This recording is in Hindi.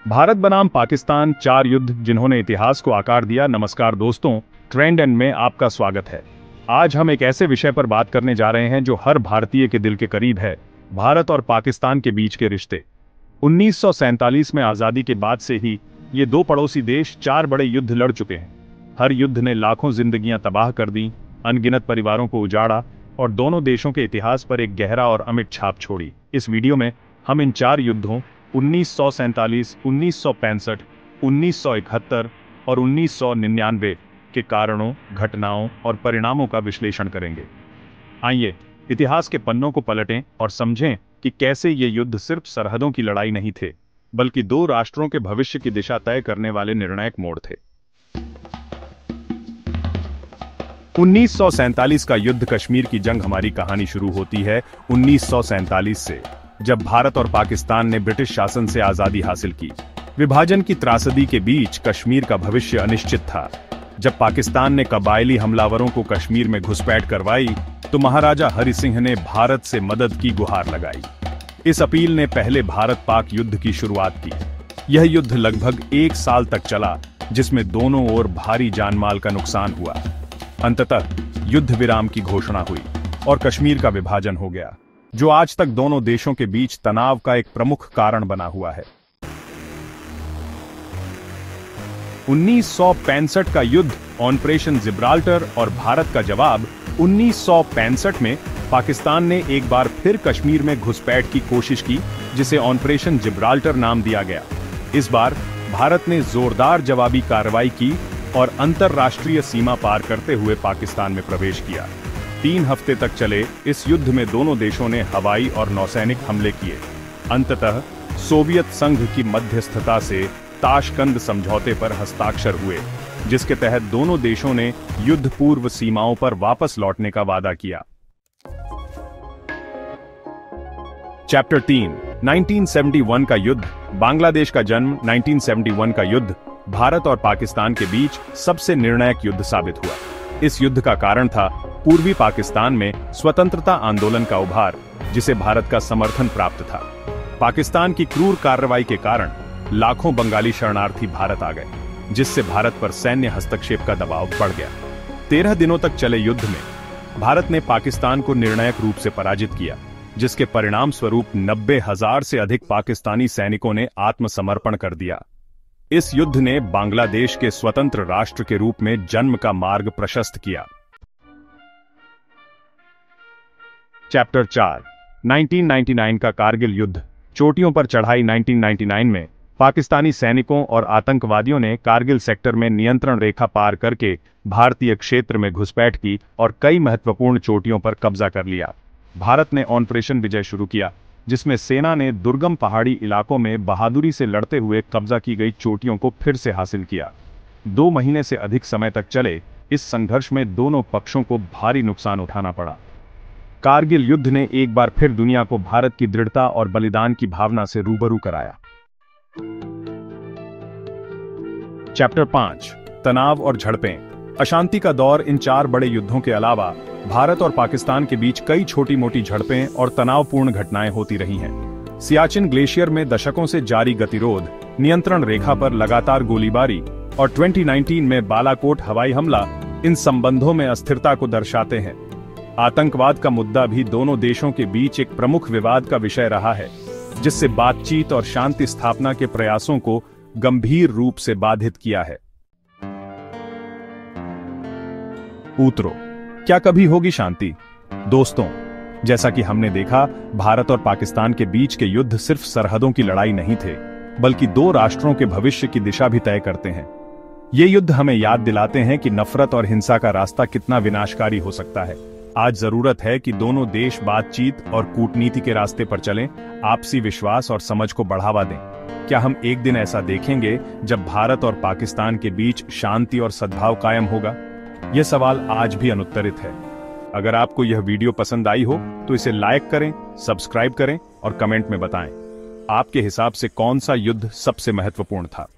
भारत बनाम पाकिस्तान, 4 युद्ध जिन्होंने इतिहास को आकार दिया। नमस्कार दोस्तों, ट्रेंड एंड में आपका स्वागत है। आज हम एक ऐसे विषय पर बात करने जा रहे हैं जो हर भारतीय के दिल के करीब है, भारत और पाकिस्तान के बीच के रिश्ते। 1947 में आजादी के बाद से ही ये दो पड़ोसी देश 4 बड़े युद्ध लड़ चुके हैं। हर युद्ध ने लाखों जिंदगियां तबाह कर दी, अनगिनत परिवारों को उजाड़ा और दोनों देशों के इतिहास पर एक गहरा और अमिट छाप छोड़ी। इस वीडियो में हम इन 4 युद्धों 1947, 1965, 1971 और 1999 के कारणों, घटनाओं और परिणामों का विश्लेषण करेंगे। आइए इतिहास के पन्नों को पलटें और समझें कि कैसे ये युद्ध सिर्फ सरहदों की लड़ाई नहीं थे, बल्कि दो राष्ट्रों के भविष्य की दिशा तय करने वाले निर्णायक मोड़ थे। 1947 का युद्ध कश्मीर की जंग हमारी कहानी शुरू होती है 1947 से, जब भारत और पाकिस्तान ने ब्रिटिश शासन से आजादी हासिल की। विभाजन की त्रासदी के बीच कश्मीर का भविष्य अनिश्चित था। जब पाकिस्तान ने कबायली हमलावरों को कश्मीर में घुसपैठ करवाई, तो महाराजा हरि सिंह ने भारत से मदद की गुहार लगाई। इस अपील ने पहले भारत पाक युद्ध की शुरुआत की। यह युद्ध लगभग 1 साल तक चला, जिसमें दोनों ओर भारी जानमाल का नुकसान हुआ। अंततः युद्ध विराम की घोषणा हुई और कश्मीर का विभाजन हो गया, जो आज तक दोनों देशों के बीच तनाव का एक प्रमुख कारण बना हुआ है। 1965 का युद्ध ऑपरेशन जिब्राल्टर और भारत का जवाब। 1965 में पाकिस्तान ने एक बार फिर कश्मीर में घुसपैठ की कोशिश की, जिसे ऑपरेशन जिब्राल्टर नाम दिया गया। इस बार भारत ने जोरदार जवाबी कार्रवाई की और अंतरराष्ट्रीय सीमा पार करते हुए पाकिस्तान में प्रवेश किया। 3 हफ्ते तक चले इस युद्ध में दोनों देशों ने हवाई और नौसैनिक हमले किए। अंततः सोवियत संघ की मध्यस्थता से ताशकंद समझौते पर हस्ताक्षर हुए, जिसके तहत दोनों देशों ने युद्ध पूर्व सीमाओं पर वापस लौटने का वादा किया। चैप्टर 3, 1971 का युद्ध। बांग्लादेश का जन्म। 1971 का युद्ध भारत और पाकिस्तान के बीच सबसे निर्णायक युद्ध साबित हुआ। इस युद्ध का कारण था पूर्वी पाकिस्तान में स्वतंत्रता आंदोलन का उभार, जिसे भारत का समर्थन प्राप्त था। पाकिस्तान की क्रूर कार्रवाई के कारण लाखों बंगाली शरणार्थी भारत आ गए, जिससे भारत पर सैन्य हस्तक्षेप का दबाव बढ़ गया। 13 दिनों तक चले युद्ध में भारत ने पाकिस्तान को निर्णायक रूप से पराजित किया, जिसके परिणाम स्वरूप 90,000 से अधिक पाकिस्तानी सैनिकों ने आत्मसमर्पण कर दिया। इस युद्ध ने बांग्लादेश के स्वतंत्र राष्ट्र के रूप में जन्म का मार्ग प्रशस्त किया। चैप्टर 4, 1999 का कारगिल युद्ध। चोटियों पर चढ़ाई। 1999 में पाकिस्तानी सैनिकों और आतंकवादियों ने कारगिल सेक्टर में नियंत्रण रेखा पार करके भारतीय क्षेत्र में घुसपैठ की और कई महत्वपूर्ण चोटियों पर कब्जा कर लिया। भारत ने ऑपरेशन विजय शुरू किया, जिसमें सेना ने दुर्गम पहाड़ी इलाकों में बहादुरी से लड़ते हुए कब्जा की गई चोटियों को फिर से हासिल किया। 2 महीने से अधिक समय तक चले इस संघर्ष में दोनों पक्षों को भारी नुकसान उठाना पड़ा। कारगिल युद्ध ने एक बार फिर दुनिया को भारत की दृढ़ता और बलिदान की भावना से रूबरू कराया। चैप्टर 5, तनाव और झड़पें। अशांति का दौर। इन 4 बड़े युद्धों के अलावा भारत और पाकिस्तान के बीच कई छोटी मोटी झड़पें और तनावपूर्ण घटनाएं होती रही हैं। सियाचिन ग्लेशियर में दशकों से जारी गतिरोध, नियंत्रण रेखा पर लगातार गोलीबारी और 2019 में बालाकोट हवाई हमला इन संबंधों में अस्थिरता को दर्शाते हैं। आतंकवाद का मुद्दा भी दोनों देशों के बीच एक प्रमुख विवाद का विषय रहा है, जिससे बातचीत और शांति स्थापना के प्रयासों को गंभीर रूप से बाधित किया है। उतरो, क्या कभी होगी शांति? दोस्तों, जैसा कि हमने देखा, भारत और पाकिस्तान के बीच के युद्ध सिर्फ सरहदों की लड़ाई नहीं थे, बल्कि दो राष्ट्रों के भविष्य की दिशा भी तय करते हैं। ये युद्ध हमें याद दिलाते हैं कि नफरत और हिंसा का रास्ता कितना विनाशकारी हो सकता है। आज जरूरत है कि दोनों देश बातचीत और कूटनीति के रास्ते पर चलें, आपसी विश्वास और समझ को बढ़ावा दें। क्या हम एक दिन ऐसा देखेंगे जब भारत और पाकिस्तान के बीच शांति और सद्भाव कायम होगा? यह सवाल आज भी अनुत्तरित है। अगर आपको यह वीडियो पसंद आई हो तो इसे लाइक करें, सब्सक्राइब करें और कमेंट में बताएं, आपके हिसाब से कौन सा युद्ध सबसे महत्वपूर्ण था।